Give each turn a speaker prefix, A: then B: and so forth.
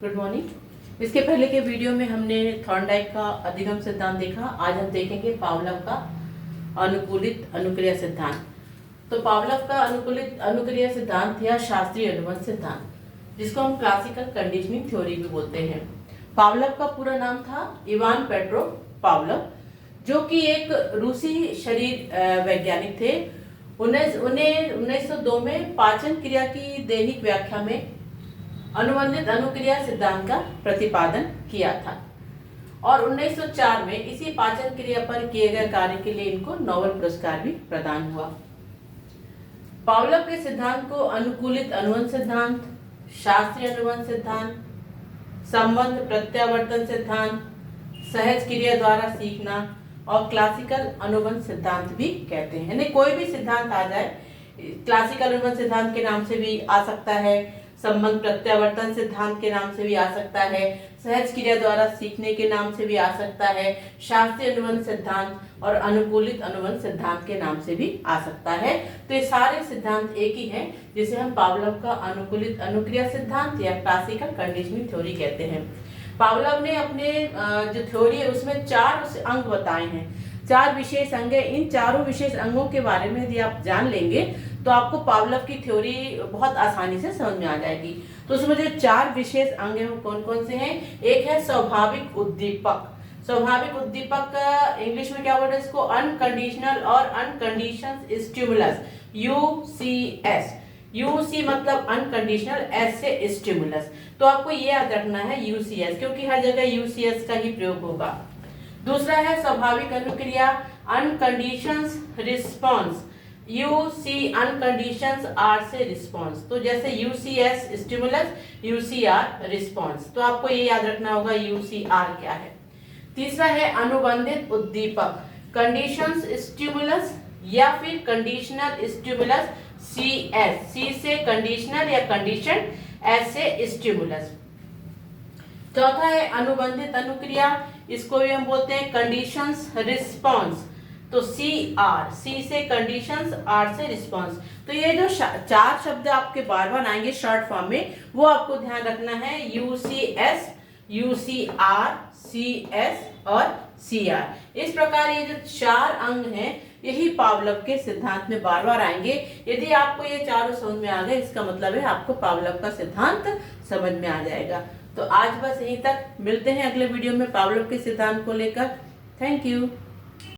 A: Good morning. इसके पहले के वीडियो में हमने थॉर्नडाइक का अधिगम सिद्धांत देखा। आज हम देखेंगे पावलोव का अनुकूलित अनुक्रिया सिद्धांत। तो पावलोव का अनुकूलित अनुक्रिया सिद्धांत या शास्त्रीय अनुबंध सिद्धांत, जिसको हम क्लासिकल कंडीशनिंग थ्योरी भी बोलते हैं। पावलोव का पूरा नाम था इवान पेट्रोव पावलोव, जो कि एक रूसी शरीर वैज्ञानिक थे। 1902 में पाचन क्रिया की दैनिक व्याख्या में अनुबंधित अनुक्रिया सिद्धांत का प्रतिपादन किया था और 1904 में इसी पाचन क्रिया पर किए गए कार्य के लिए इनको नोबेल पुरस्कार भी प्रदान हुआ। पावलोव के सिद्धांत को अनुकूलित अनुबंध सिद्धांत, शास्त्रीय अनुबंध सिद्धांत, संबंध प्रत्यावर्तन सिद्धांत, सहज क्रिया द्वारा सीखना और क्लासिकल अनुबंध सिद्धांत भी कहते हैं। यानी कोई भी सिद्धांत आ जाए, क्लासिकल अनुबंध सिद्धांत के नाम से भी आ सकता है, संबंध प्रत्यावर्तन सिद्धांत के नाम से भी आ सकता है, सहज क्रिया द्वारा सीखने के नाम से भी आ सकता है, शास्त्रीय अनुबंध सिद्धांत और अनुकूलित अनुबंध सिद्धांत के नाम से भी आ सकता है। तो ये सारे सिद्धांत एक ही हैं, जिसे हम पावलोव का अनुकूलित अनुक्रिया सिद्धांत या क्लासिकल कंडीशनिंग थ्योरी कहते हैं। पावलोव ने अपने जो थ्योरी है उसमें 4 अंग बताए हैं, 4 विशेष अंग है। इन चारों विशेष अंगों के बारे में यदि आप जान लेंगे तो आपको पावलोव की थ्योरी बहुत आसानी से समझ में आ जाएगी। तो उसमें जो 4 विशेष अंग हैं वो कौन कौन से हैं? एक है स्वाभाविक उद्दीपक। स्वाभाविक उद्दीपक इंग्लिश में क्या बोलते हैं इसको? अनकंडीशनल और अनकंडीशनड स्टिमुलस, यूसीएस। यूसी मतलब अनकंडीशनल, एस से स्टिमुलस। तो आपको ये याद रखना है यूसीएस, क्योंकि हर जगह यूसीएस का ही प्रयोग होगा। दूसरा है स्वाभाविक अनुक्रिया अनकंडीशंस रिस्पॉन्स, यूसी अनकंडीशंस, आर से रिस्पॉन्स। तो जैसे यूसीएस स्टिमुलस, यूसीआर रिस्पॉन्स। तो आपको ये याद रखना होगा यूसीआर क्या है। तीसरा है अनुबंधित उद्दीपक, कंडीशंस स्टिमुलस या फिर कंडीशनल स्टिमुलस, सीएस। सी से कंडीशनल या कंडीशन, एस से स्टिमुलस। चौथा है अनुबंधित अनुक्रिया, इसको भी हम बोलते हैं कंडीशंस रिस्पॉन्स। तो सी आर, सी से कंडीशंस, आर से रिस्पॉन्स। तो ये जो 4 शब्द आपके बार बार आएंगे शॉर्ट फॉर्म में, वो आपको ध्यान रखना है, यूसीएस, यूसीआर, सीएस और सीआर। इस प्रकार ये जो 4 अंग हैं यही पावलोव के सिद्धांत में बार बार आएंगे। यदि आपको ये चारों समझ में आ गए, इसका मतलब है आपको पावलोव का सिद्धांत समझ में आ जाएगा। तो आज बस यहीं तक, मिलते हैं अगले वीडियो में पावलोव के सिद्धांत को लेकर। Thank you.